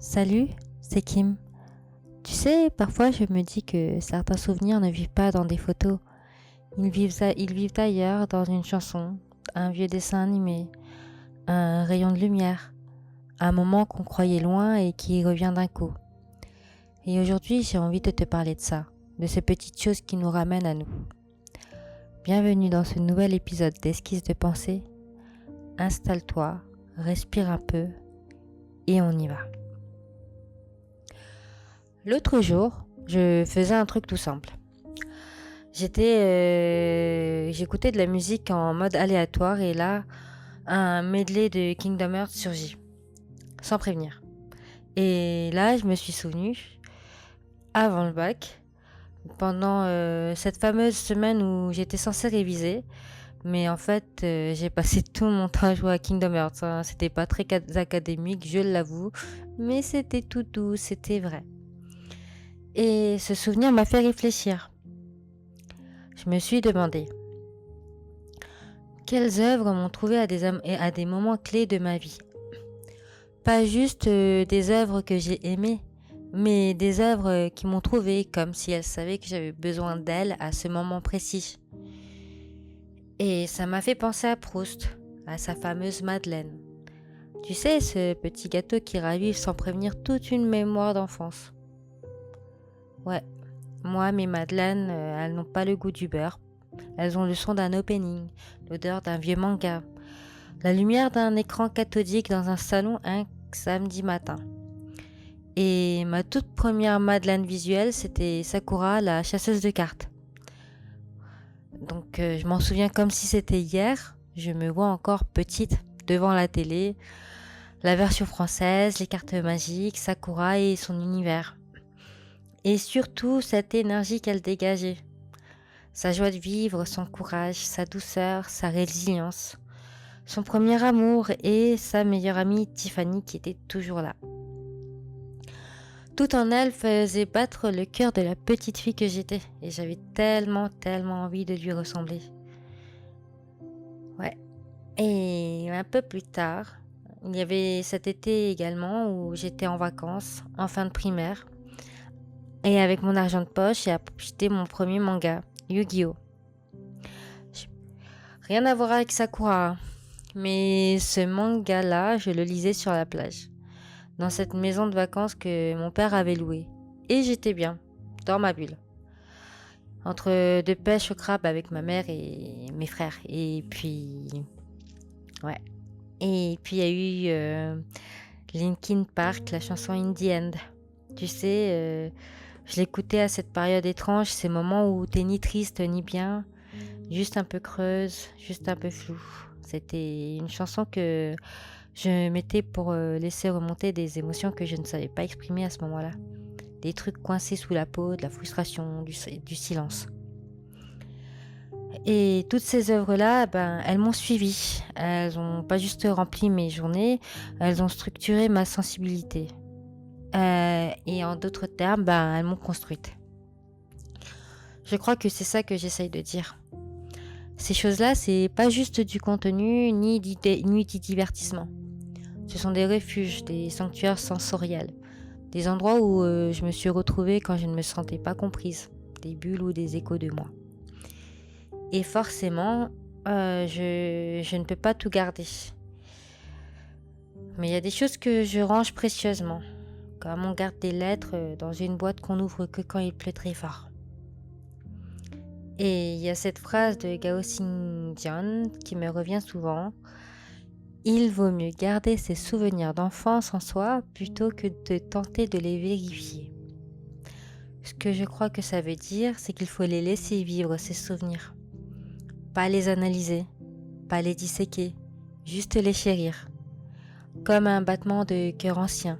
Salut, c'est Kim. Tu sais, parfois je me dis que certains souvenirs ne vivent pas dans des photos. Ils vivent ailleurs, dans une chanson, un vieux dessin animé, un rayon de lumière, un moment qu'on croyait loin et qui revient d'un coup. Et aujourd'hui, j'ai envie de te parler de ça, de ces petites choses qui nous ramènent à nous. Bienvenue dans ce nouvel épisode d'Esquisse de pensée. Installe-toi, respire un peu et on y va. L'autre jour, je faisais un truc tout simple. J'écoutais de la musique en mode aléatoire et là, un medley de Kingdom Hearts surgit, sans prévenir. Et là, je me suis souvenu, avant le bac, pendant cette fameuse semaine où j'étais censée réviser, mais en fait, j'ai passé tout mon temps à jouer à Kingdom Hearts. C'était pas très académique, je l'avoue, mais c'était tout doux, c'était vrai. Et ce souvenir m'a fait réfléchir. Je me suis demandé, quelles œuvres m'ont trouvé à des moments clés de ma vie? Pas juste des œuvres que j'ai aimées, mais des œuvres qui m'ont trouvé comme si elles savaient que j'avais besoin d'elles à ce moment précis. Et ça m'a fait penser à Proust, à sa fameuse Madeleine. Tu sais, ce petit gâteau qui ravive sans prévenir toute une mémoire d'enfance. Ouais, moi, mes madeleines, elles n'ont pas le goût du beurre. Elles ont le son d'un opening, l'odeur d'un vieux manga, la lumière d'un écran cathodique dans un salon un samedi matin. Et ma toute première madeleine visuelle, c'était Sakura, la chasseuse de cartes. Donc je m'en souviens comme si c'était hier. Je me vois encore petite devant la télé, la version française, les cartes magiques, Sakura et son univers. Et surtout cette énergie qu'elle dégageait. Sa joie de vivre, son courage, sa douceur, sa résilience. Son premier amour et sa meilleure amie Tiffany qui était toujours là. Tout en elle faisait battre le cœur de la petite fille que j'étais et j'avais tellement envie de lui ressembler. Ouais. Et un peu plus tard, il y avait cet été également où j'étais en vacances, en fin de primaire. Et avec mon argent de poche, j'ai acheté mon premier manga, Yu-Gi-Oh! Rien à voir avec Sakura, mais ce manga-là, je le lisais sur la plage, dans cette maison de vacances que mon père avait louée. Et j'étais bien, dans ma bulle. Entre de pêche au crabe avec ma mère et mes frères. Et puis... Ouais. Et puis il y a eu Linkin Park, la chanson In the End. Tu sais, je l'écoutais à cette période étrange, ces moments où t'es ni triste ni bien, juste un peu creuse, juste un peu floue. C'était une chanson que je mettais pour laisser remonter des émotions que je ne savais pas exprimer à ce moment-là. Des trucs coincés sous la peau, de la frustration, du silence. Et toutes ces œuvres-là, elles m'ont suivie. Elles ont pas juste rempli mes journées, elles ont structuré ma sensibilité. Et en d'autres termes, elles m'ont construite. Je crois que c'est ça que j'essaye de dire. Ces choses-là, c'est pas juste du contenu ni du divertissement. Ce sont des refuges, des sanctuaires sensoriels, des endroits où je me suis retrouvée quand je ne me sentais pas comprise, des bulles ou des échos de moi. Et forcément, je ne peux pas tout garder. Mais il y a des choses que je range précieusement, comme on garde des lettres dans une boîte qu'on n'ouvre que quand il pleut très fort. Et il y a cette phrase de Gao Xingjian qui me revient souvent. Il vaut mieux garder ses souvenirs d'enfance en soi plutôt que de tenter de les vérifier. Ce que je crois que ça veut dire, c'est qu'il faut les laisser vivre, ces souvenirs. Pas les analyser, pas les disséquer, juste les chérir. Comme un battement de cœur ancien.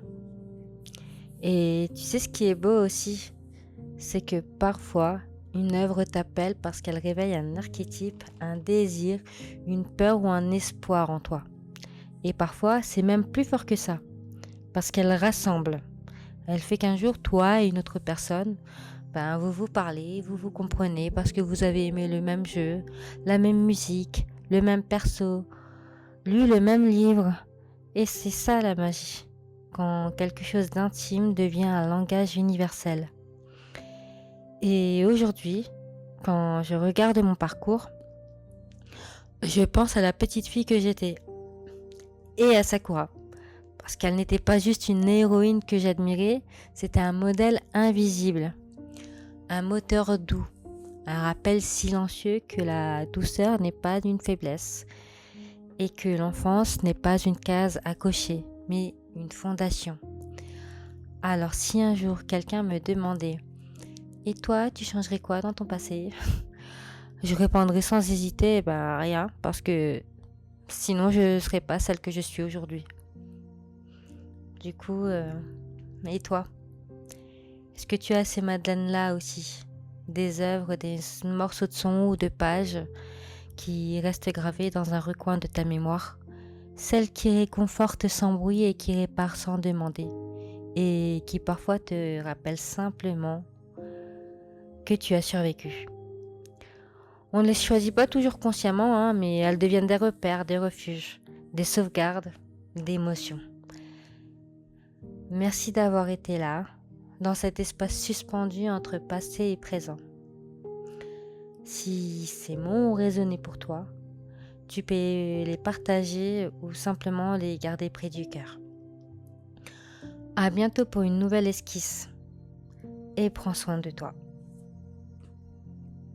Et tu sais ce qui est beau aussi, c'est que parfois, une œuvre t'appelle parce qu'elle réveille un archétype, un désir, une peur ou un espoir en toi. Et parfois, c'est même plus fort que ça, parce qu'elle rassemble. Elle fait qu'un jour, toi et une autre personne, vous vous parlez, vous vous comprenez parce que vous avez aimé le même jeu, la même musique, le même perso, lu le même livre. Et c'est ça la magie. quand quelque chose d'intime devient un langage universel. Et aujourd'hui, quand je regarde mon parcours, je pense à la petite fille que j'étais et à Sakura. Parce qu'elle n'était pas juste une héroïne que j'admirais, c'était un modèle invisible, un moteur doux, un rappel silencieux que la douceur n'est pas une faiblesse et que l'enfance n'est pas une case à cocher, mais une fondation. Alors si un jour quelqu'un me demandait « Et toi, tu changerais quoi dans ton passé ?» Je répondrais sans hésiter « Rien, parce que sinon je ne serais pas celle que je suis aujourd'hui. » Du coup, et toi? Est-ce que tu as ces madeleines-là aussi? Des œuvres, des morceaux de son ou de pages qui restent gravés dans un recoin de ta mémoire? Celles qui réconfortent sans bruit et qui réparent sans demander. Et qui parfois te rappellent simplement que tu as survécu. On ne les choisit pas toujours consciemment, mais elles deviennent des repères, des refuges, des sauvegardes, des émotions. Merci d'avoir été là, dans cet espace suspendu entre passé et présent. Si ces mots ont résonné pour toi, tu peux les partager ou simplement les garder près du cœur. À bientôt pour une nouvelle esquisse et prends soin de toi.